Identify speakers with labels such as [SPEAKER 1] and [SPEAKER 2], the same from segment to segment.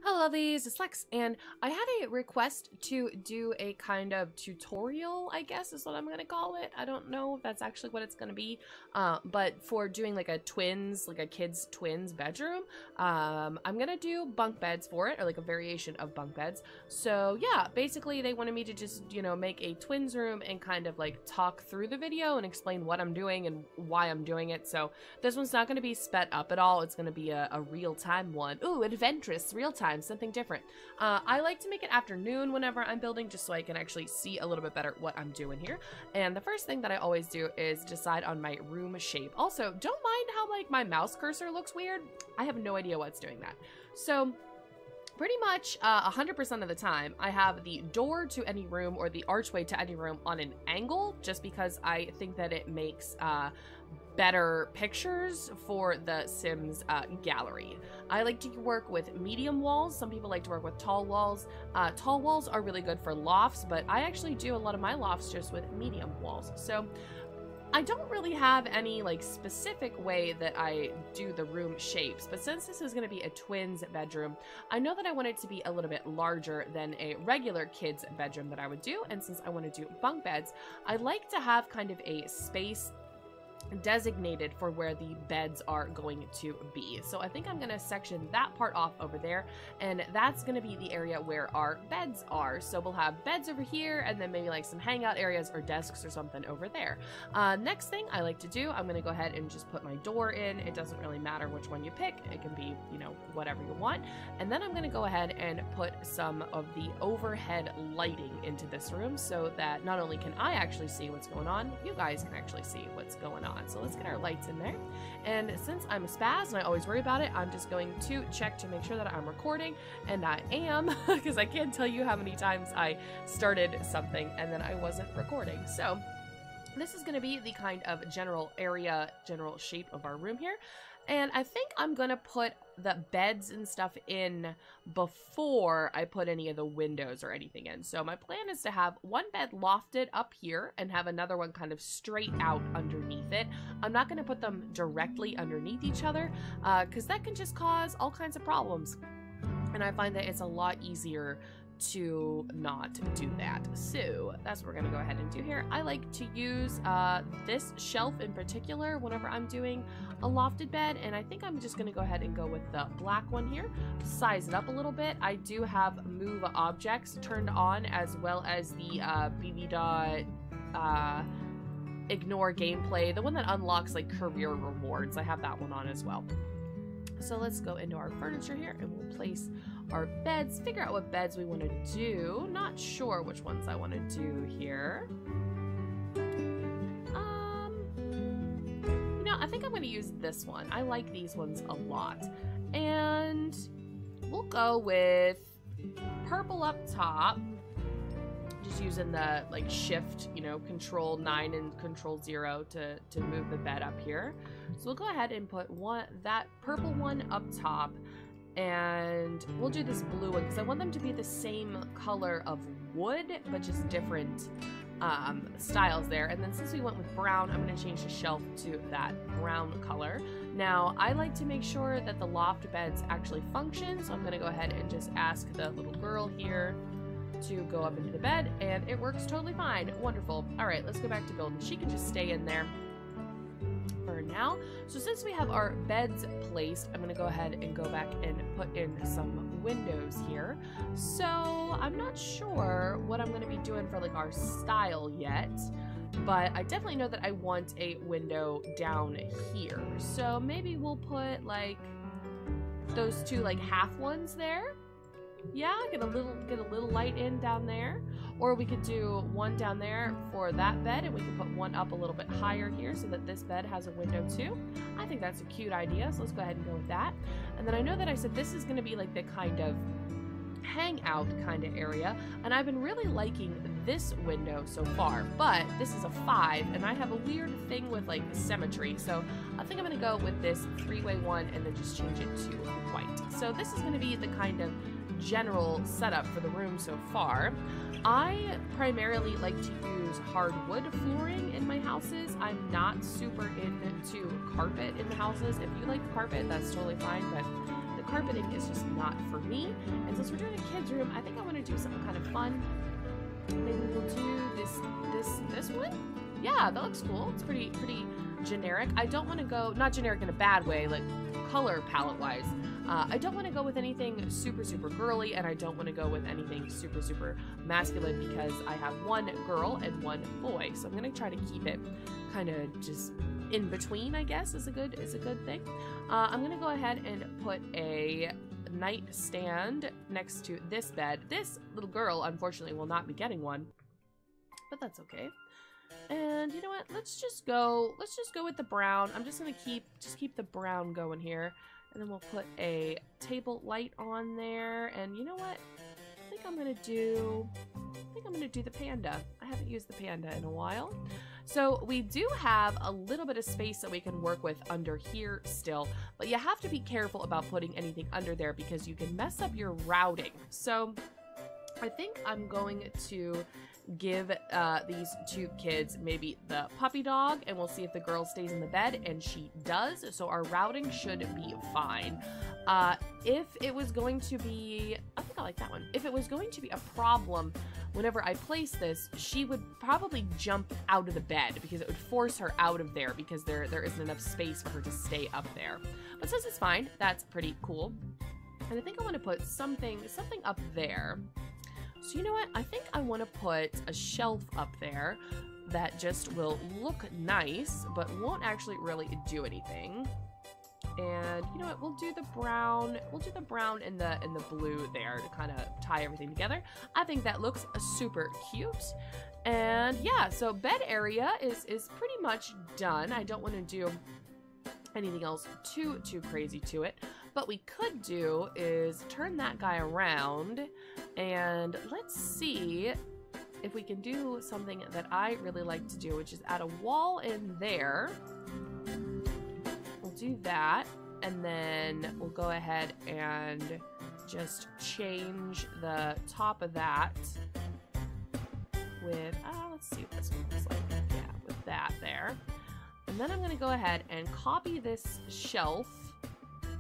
[SPEAKER 1] Hello lovelies, it's Lex, and I had a request to do a kind of tutorial, I guess is what I'm gonna call it. I don't know if that's actually what it's gonna be, but for doing like a kid's twins bedroom, I'm gonna do bunk beds for it, or like a variation of bunk beds. So yeah, basically they wanted me to just, you know, make a twins room and kind of like talk through the video and explain what I'm doing and why I'm doing it. So this one's not gonna be sped up at all. It's gonna be a real-time one. Ooh, adventurous, real-time, something different. I like to make it afternoon whenever I'm building, just so I can actually see a little bit better what I'm doing here. And the first thing that I always do is decide on my room shape. Also, don't mind how like my mouse cursor looks weird. I have no idea what's doing that. So pretty much 100% of the time, I have the door to any room or the archway to any room on an angle, just because I think that it makes better pictures for the Sims gallery. I like to work with medium walls. Some people like to work with tall walls. Tall walls are really good for lofts, but I actually do a lot of my lofts just with medium walls. So I don't really have any like specific way that I do the room shapes, but since this is going to be a twins bedroom, I know that I want it to be a little bit larger than a regular kid's bedroom that I would do. And since I want to do bunk beds, I like to have kind of a space designated for where the beds are going to be. So I think I'm going to section that part off over there, and that's going to be the area where our beds are. So we'll have beds over here, and then maybe like some hangout areas or desks or something over there. Next thing I like to do, I'm going to go ahead and just put my door in. It doesn't really matter which one you pick. It can be, you know, whatever you want. And then I'm going to go ahead and put some of the overhead lighting into this room, so that not only can I actually see what's going on, you guys can actually see what's going on. So let's get our lights in there. And since I'm a spaz and I always worry about it, I'm just going to check to make sure that I'm recording, and I am, because I can't tell you how many times I started something and then I wasn't recording. So this is going to be the kind of general shape of our room here. And I think I'm going to put the beds and stuff in before I put any of the windows or anything in. So my plan is to have one bed lofted up here and have another one kind of straight out underneath it. I'm not going to put them directly underneath each other because that can just cause all kinds of problems. And I find that it's a lot easier to not do that. So that's what we're gonna go ahead and do here. I like to use this shelf in particular whenever I'm doing a lofted bed, and I think I'm just gonna go ahead and go with the black one here, size it up a little bit. I do have move objects turned on, as well as the ignore gameplay, the one that unlocks like career rewards. I have that one on as well. So let's go into our furniture here, and we'll place our beds, figure out what beds we want to do. Not sure which ones I want to do here. You know, I think I'm going to use this one. I like these ones a lot. And we'll go with purple up top. Just using the like shift, you know, control 9 and control 0 to move the bed up here. So we'll go ahead and put that purple one up top, and we'll do this blue one because I want them to be the same color of wood, but just different styles there. And then since we went with brown, I'm going to change the shelf to that brown color. Now, I like to make sure that the loft beds actually function, so I'm going to go ahead and just ask the little girl here to go up into the bed, and it works totally fine. Wonderful. All right, let's go back to building. She can just stay in there for now. So since we have our beds placed, I'm going to go ahead and go back and put in some windows here. So I'm not sure what I'm going to be doing for like our style yet, but I definitely know that I want a window down here. So maybe we'll put like those two like half ones there. Yeah, get a little light in down there. Or we could do one down there for that bed, and we could put one up a little bit higher here so that this bed has a window too. I think that's a cute idea, so let's go ahead and go with that. And then I know that I said this is going to be like the kind of hangout kind of area, and I've been really liking this window so far, but this is a 5, and I have a weird thing with like symmetry, so I think I'm going to go with this 3-way one and then just change it to white. So this is going to be the kind of general setup for the room so far. I primarily like to use hardwood flooring in my houses. I'm not super into carpet in the houses. If you like carpet, that's totally fine, but the carpeting is just not for me. And since we're doing a kid's room, I think I want to do something kind of fun. Maybe we'll do this one? Yeah, that looks cool. It's pretty generic. I don't want to go, not generic in a bad way, like color palette wise. I don't want to go with anything super girly, and I don't want to go with anything super masculine because I have one girl and one boy. So I'm going to try to keep it kind of just in between, I guess, is a good thing. I'm going to go ahead and put a nightstand next to this bed. This little girl, unfortunately, will not be getting one, but that's okay. And you know what? Let's just go with the brown. I'm just gonna keep the brown going here, and then we'll put a table light on there. And you know what? I think I'm gonna do the panda. I haven't used the panda in a while. So we do have a little bit of space that we can work with under here still, but you have to be careful about putting anything under there because you can mess up your routing. So I think I'm going to give these two kids maybe the puppy dog, and we'll see if the girl stays in the bed, and she does, so our routing should be fine. If it was going to be, I think I like that one. If it was going to be a problem whenever I place this, she would probably jump out of the bed because it would force her out of there because there isn't enough space for her to stay up there. But since it's fine, that's pretty cool. And I think I want to put something up there. So you know what? I think I want to put a shelf up there that just will look nice, but won't actually really do anything. And you know what? We'll do the brown. We'll do the brown and the blue there to kind of tie everything together. I think that looks super cute. And yeah, so bed area is pretty much done. I don't want to do anything else too crazy to it. What we could do is turn that guy around, and let's see if we can do something that I really like to do, which is add a wall in there. We'll do that, and then we'll go ahead and just change the top of that with, let's see what this one looks like. Yeah, with that there. And then I'm going to go ahead and copy this shelf,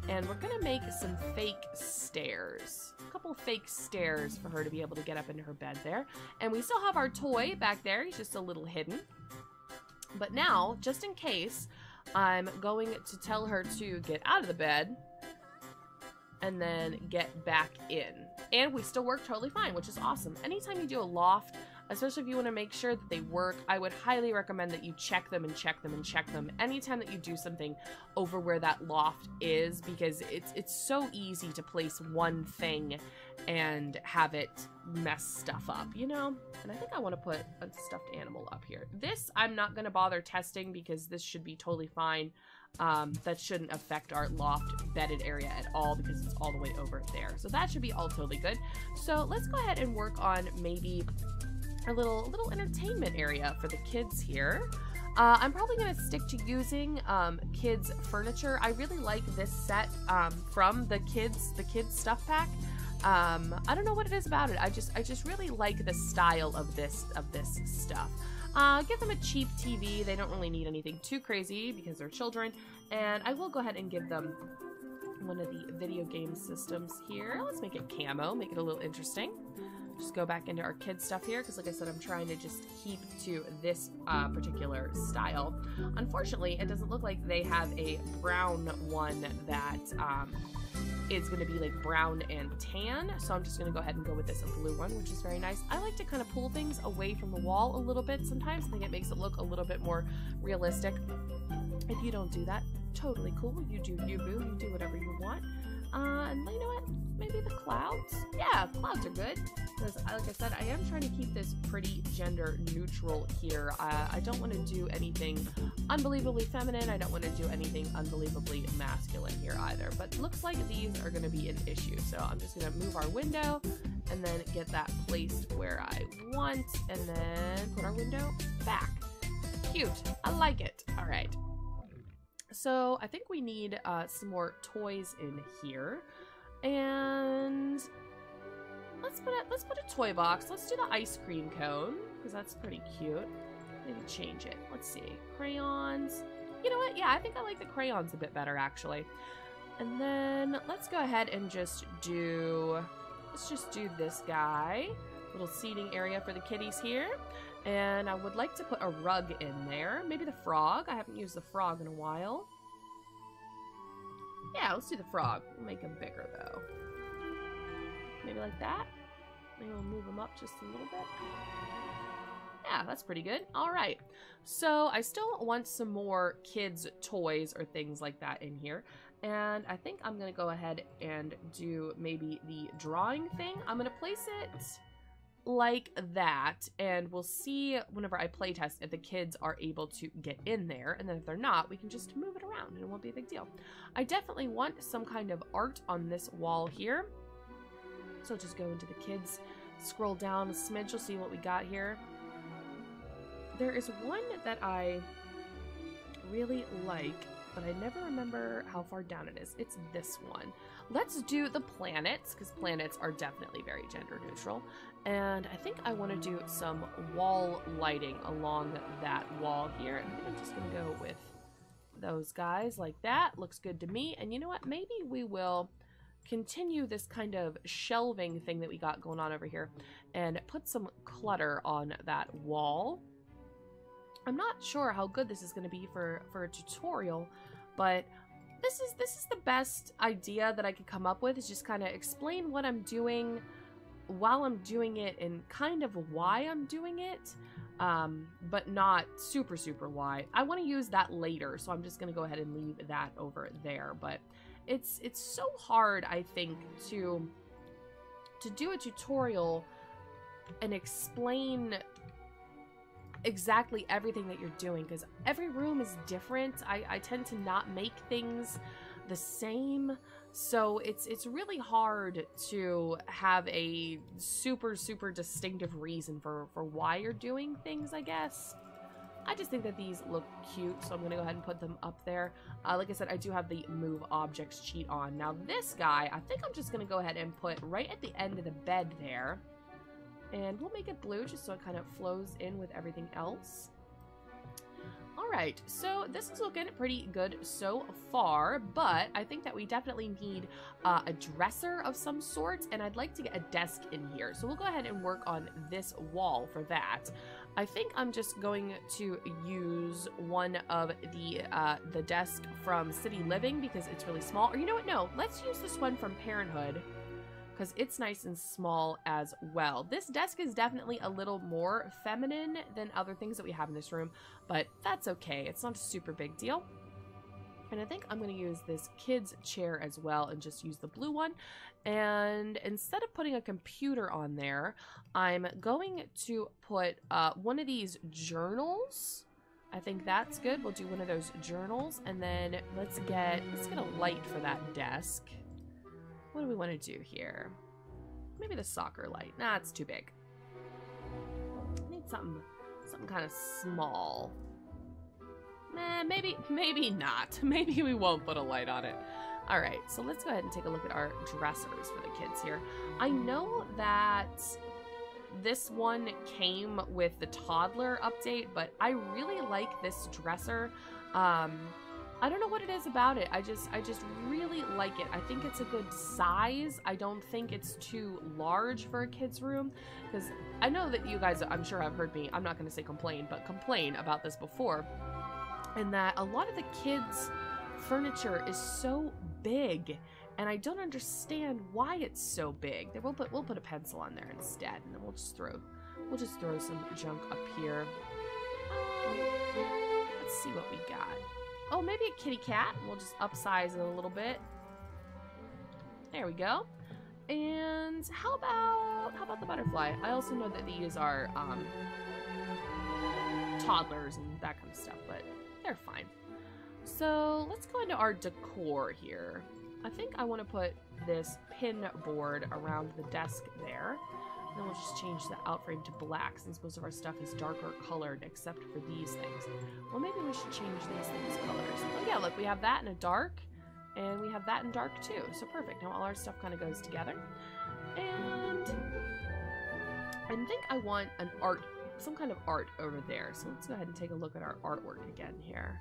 [SPEAKER 1] and we're going to make some fake stairs. A couple fake stairs for her to be able to get up into her bed there. And we still have our toy back there. He's just a little hidden. But now, just in case, I'm going to tell her to get out of the bed and then get back in. And we still work totally fine, which is awesome. Anytime you do a loft, especially if you want to make sure that they work, I would highly recommend that you check them and check them and check them anytime that you do something over where that loft is, because it's so easy to place one thing and have it mess stuff up, you know? And I think I want to put a stuffed animal up here. This I'm not going to bother testing because this should be totally fine. That shouldn't affect our loft bedded area at all because it's all the way over there. So that should be all totally good. So let's go ahead and work on maybe a little entertainment area for the kids here. I'm probably going to stick to using kids furniture. I really like this set from the kids stuff pack. I don't know what it is about it. I just really like the style of this stuff. Give them a cheap TV. They don't really need anything too crazy because they're children. And I will go ahead and give them one of the video game systems here. Let's make it camo, make it a little interesting. Just go back into our kids stuff here because, like I said, I'm trying to just keep to this particular style. Unfortunately, it doesn't look like they have a brown one that is going to be like brown and tan, so I'm just going to go ahead and go with this blue one, which is very nice. I like to kind of pull things away from the wall a little bit sometimes. I think it makes it look a little bit more realistic. If you don't do that, totally cool. You do you, boo. You do whatever you want. And you know what? Maybe the clouds? Yeah, clouds are good. Because, like I said, I am trying to keep this pretty gender neutral here. I don't want to do anything unbelievably feminine. I don't want to do anything unbelievably masculine here either. But looks like these are going to be an issue. So I'm just going to move our window and then get that placed where I want. And then put our window back. Cute. I like it. All right. So I think we need some more toys in here, and let's put a toy box. Let's do the ice cream cone because that's pretty cute. Maybe change it. Let's see, crayons. You know what? Yeah, I think I like the crayons a bit better actually. And then let's go ahead and just do, let's just do this guy. Little seating area for the kitties here. And I would like to put a rug in there. Maybe the frog. I haven't used the frog in a while. Yeah, let's do the frog. We'll make him bigger though. Maybe like that. Maybe we'll move him up just a little bit. Yeah, that's pretty good. All right. So I still want some more kids' toys or things like that in here. And I think I'm going to go ahead and do maybe the drawing thing. I'm going to place it like that, and we'll see whenever I playtest if the kids are able to get in there, and then if they're not, we can just move it around and it won't be a big deal. I definitely want some kind of art on this wall here, so just go into the kids, scroll down a smidge, you'll see what we got here. There is one that I really like, but I never remember how far down it is. It's this one. Let's do the planets, because planets are definitely very gender neutral. And I think I want to do some wall lighting along that wall here. And I think I'm just going to go with those guys like that. Looks good to me. And you know what? Maybe we will continue this kind of shelving thing that we got going on over here and put some clutter on that wall. I'm not sure how good this is going to be for a tutorial, but this is the best idea that I could come up with, is just kind of explain what I'm doing while I'm doing it and kind of why I'm doing it, but not super why. I want to use that later, so I'm just going to go ahead and leave that over there. But it's so hard, I think, to do a tutorial and explain exactly everything that you're doing, because every room is different. I tend to not make things the same, so it's really hard to have a super distinctive reason for why you're doing things, I guess. I just think that these look cute, so I'm gonna go ahead and put them up there. Like I said, I do have the move objects cheat on. Now this guy, I think I'm just gonna go ahead and put right at the end of the bed there. And we'll make it blue just so it kind of flows in with everything else. Alright, so this is looking pretty good so far, but I think that we definitely need a dresser of some sort, and I'd like to get a desk in here. So we'll go ahead and work on this wall for that. I think I'm just going to use one of the desk from City Living because it's really small. Or you know what? No, let's use this one from Parenthood, because it's nice and small as well. This desk is definitely a little more feminine than other things that we have in this room, but that's okay. It's not a super big deal. And I think I'm going to use this kid's chair as well and just use the blue one. And instead of putting a computer on there, I'm going to put one of these journals. I think that's good. We'll do one of those journals, and then let's get a light for that desk. What do we want to do here? Maybe the soccer light. Nah, it's too big. I need something kind of small. Nah, maybe not. Maybe we won't put a light on it. All right, so let's go ahead and take a look at our dressers for the kids here. I know that this one came with the toddler update, but I really like this dresser. I don't know what it is about it. I just really like it. I think it's a good size. I don't think it's too large for a kid's room, because I know that you guys, I'm sure, have heard me, I'm not going to say complain, but complain about this before, and that a lot of the kids' furniture is so big, and I don't understand why it's so big. We'll put a pencil on there instead, and then we'll just throw some junk up here. Let's see what we got. Oh, maybe a kitty cat. We'll just upsize it a little bit. There we go. And how about the butterfly? I also know that these are toddlers and that kind of stuff, but they're fine. So let's go into our decor here. I think I want to put this pin board around the desk there. And then we'll just change the outframe to black, since most of our stuff is darker colored except for these things. Well, maybe we should change these things colors. Oh yeah, look, we have that in a dark, and we have that in dark too. So perfect. Now all our stuff kind of goes together. And I think I want some kind of art over there. So let's go ahead and take a look at our artwork again here.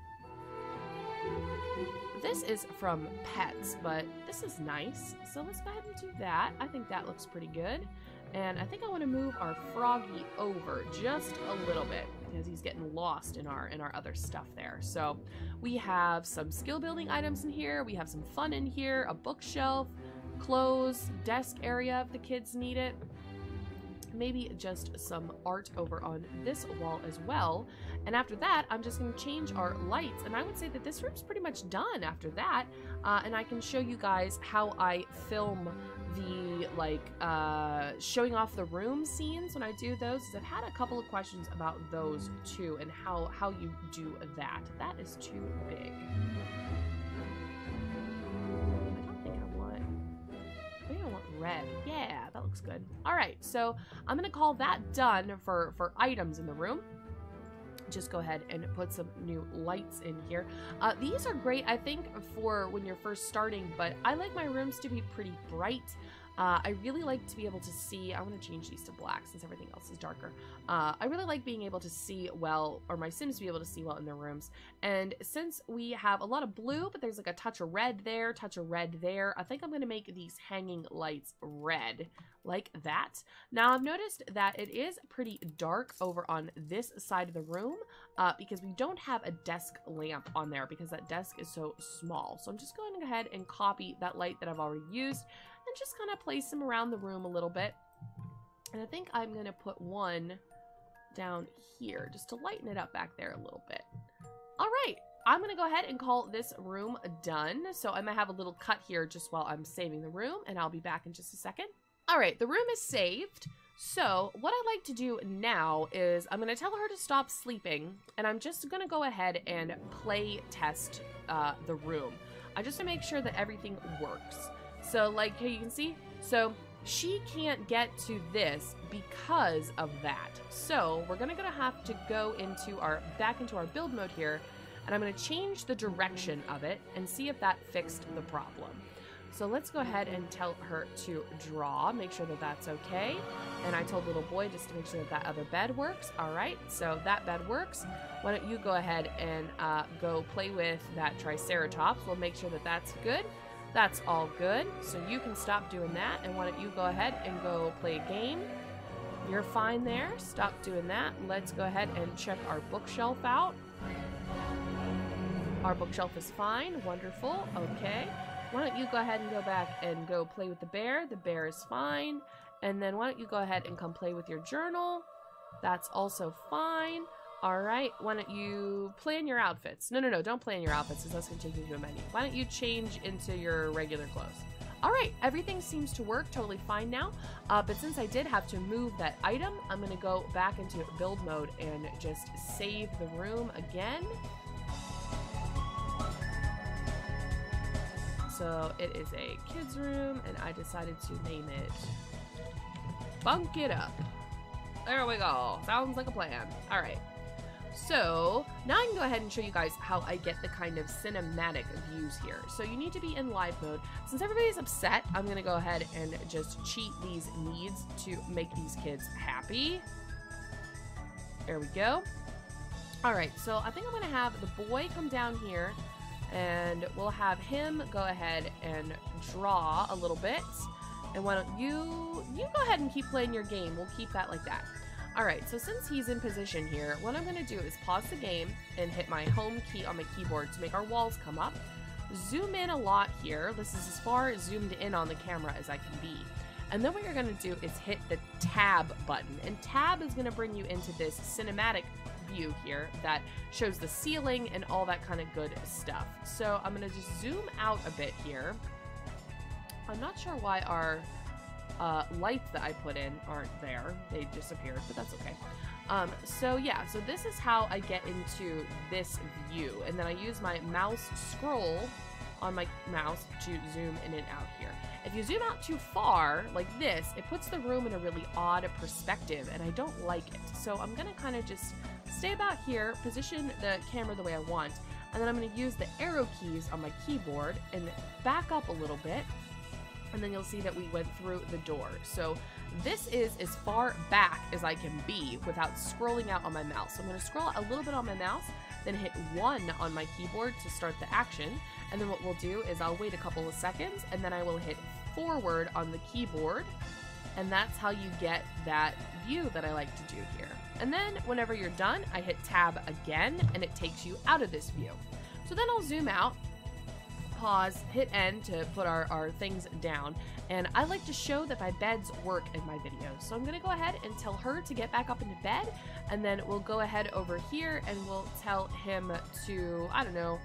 [SPEAKER 1] This is from Pets, but this is nice. So let's go ahead and do that. I think that looks pretty good. And I think I want to move our Froggy over just a little bit because he's getting lost in our other stuff there. So we have some skill building items in here. We have some fun in here, a bookshelf, clothes, desk area if the kids need it. Maybe just some art over on this wall as well. And after that, I'm just going to change our lights. And I would say that this room's pretty much done after that. And I can show you guys how I film the, like, showing off the room scenes when I do those. I've had a couple of questions about those too and how you do that. That is too big. Red. Yeah, that looks good. All right, so I'm gonna call that done for items in the room. Just go ahead and put some new lights in here. These are great, I think, for when you're first starting, but I like my rooms to be pretty bright. I really like to be able to see, I want to change these to black since everything else is darker. I really like being able to see well, or my Sims to be able to see well in their rooms. And since we have a lot of blue, but there's like a touch of red there, touch of red there, I think I'm going to make these hanging lights red, like that. Now I've noticed that it is pretty dark over on this side of the room because we don't have a desk lamp on there because that desk is so small. So I'm just going to go ahead and copy that light that I've already used and just kind of place them around the room a little bit. And I think I'm going to put one down here just to lighten it up back there a little bit. All right, I'm going to go ahead and call this room done. So I might have a little cut here just while I'm saving the room, and I'll be back in just a second. All right, the room is saved. So what I like to do now is I'm going to tell her to stop sleeping, and I'm just going to go ahead and play test the room. I just want to make sure that everything works. So like here you can see, so she can't get to this because of that. So we're gonna have to go into back into our build mode here, and I'm gonna change the direction of it and see if that fixed the problem. So let's go ahead and tell her to draw, make sure that that's okay. And I told little boy just to make sure that that other bed works. All right, so that bed works. Why don't you go ahead and go play with that Triceratops? We'll make sure that that's good. That's all good. So you can stop doing that. And why don't you go ahead and go play a game? You're fine there. Stop doing that. Let's go ahead and check our bookshelf out. Our bookshelf is fine. Wonderful. Okay. Why don't you go ahead and go back and go play with the bear? The bear is fine. And then why don't you go ahead and come play with your journal? That's also fine. All right, why don't you plan your outfits? No, don't plan your outfits because that's going to take you to a menu. Why don't you change into your regular clothes? All right, everything seems to work totally fine now. But since I did have to move that item, I'm going to go back into build mode and just save the room again. So it is a kid's room, and I decided to name it Bunk It Up. There we go. Sounds like a plan. All right. So now I can go ahead and show you guys how I get the kind of cinematic views here. So you need to be in live mode. Since everybody's upset, I'm going to go ahead and just cheat these needs to make these kids happy. There we go. All right, so I think I'm going to have the boy come down here, and we'll have him go ahead and draw a little bit. And why don't you go ahead and keep playing your game. We'll keep that like that. All right, so since he's in position here, what I'm going to do is pause the game and hit my home key on my keyboard to make our walls come up. Zoom in a lot here. This is as far zoomed in on the camera as I can be. And then what you're going to do is hit the tab button. And tab is going to bring you into this cinematic view here that shows the ceiling and all that kind of good stuff. So I'm going to just zoom out a bit here. I'm not sure why our lights that I put in aren't there. They disappeared, but that's okay. So yeah, so this is how I get into this view. And then I use my mouse scroll on my mouse to zoom in and out here. If you zoom out too far, like this, it puts the room in a really odd perspective, and I don't like it. So I'm gonna kind of just stay about here, position the camera the way I want, and then I'm gonna use the arrow keys on my keyboard and back up a little bit. And then you'll see that we went through the door. So this is as far back as I can be without scrolling out on my mouse. So I'm going to scroll out a little bit on my mouse, then hit 1 on my keyboard to start the action. And then what we'll do is I'll wait a couple of seconds, and then I will hit forward on the keyboard. And that's how you get that view that I like to do here. And then whenever you're done, I hit tab again, and it takes you out of this view. So then I'll zoom out, pause, hit end to put our things down. And I like to show that my beds work in my videos. So I'm gonna go ahead and tell her to get back up into bed, and then we'll go ahead over here and we'll tell him to, I don't know,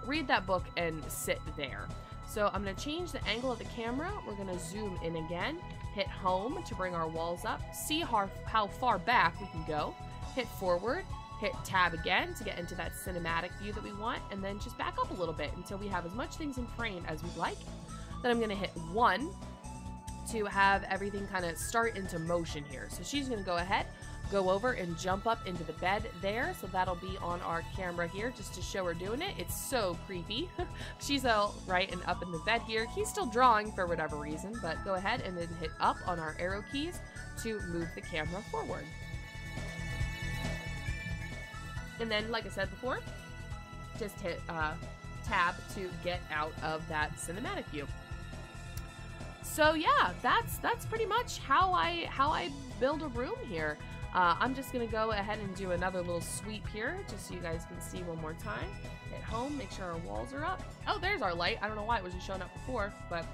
[SPEAKER 1] read that book and sit there. So I'm gonna change the angle of the camera. We're gonna zoom in again, hit home to bring our walls up, see how far back we can go, hit forward, hit tab again to get into that cinematic view that we want, and then just back up a little bit until we have as much things in frame as we'd like. Then I'm gonna hit 1 to have everything kind of start into motion here. So she's gonna go ahead, go over and jump up into the bed there. So that'll be on our camera here just to show her doing it. It's so creepy. She's all right and up in the bed here. He's still drawing for whatever reason, but go ahead and then hit up on our arrow keys to move the camera forward. And then, like I said before, just hit tab to get out of that cinematic view. So yeah, that's pretty much how I build a room here. I'm just gonna go ahead and do another little sweep here, just so you guys can see one more time. Hit home, make sure our walls are up. Oh, there's our light. I don't know why it wasn't showing up before, but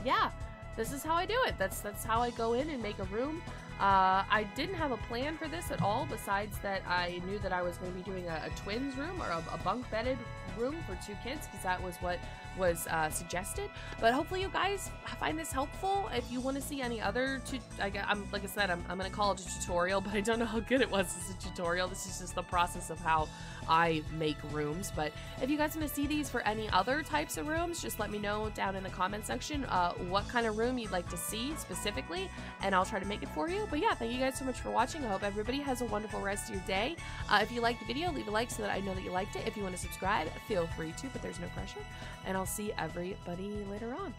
[SPEAKER 1] yeah, this is how I do it. That's how I go in and make a room. I didn't have a plan for this at all, besides that I knew that I was going to be doing a twins room, or a bunk bedded room for 2 kids, because that was what was suggested. But hopefully you guys find this helpful. If you want to see any other, like I said, I'm going to call it a tutorial, but I don't know how good it was as a tutorial. This is just the process of how I make rooms. But if you guys want to see these for any other types of rooms, just let me know down in the comment section what kind of room you'd like to see specifically, and I'll try to make it for you. But yeah, thank you guys so much for watching. I hope everybody has a wonderful rest of your day. If you liked the video, leave a like so that I know that you liked it. If you want to subscribe, feel free to, but there's no pressure. And I'll see everybody later on.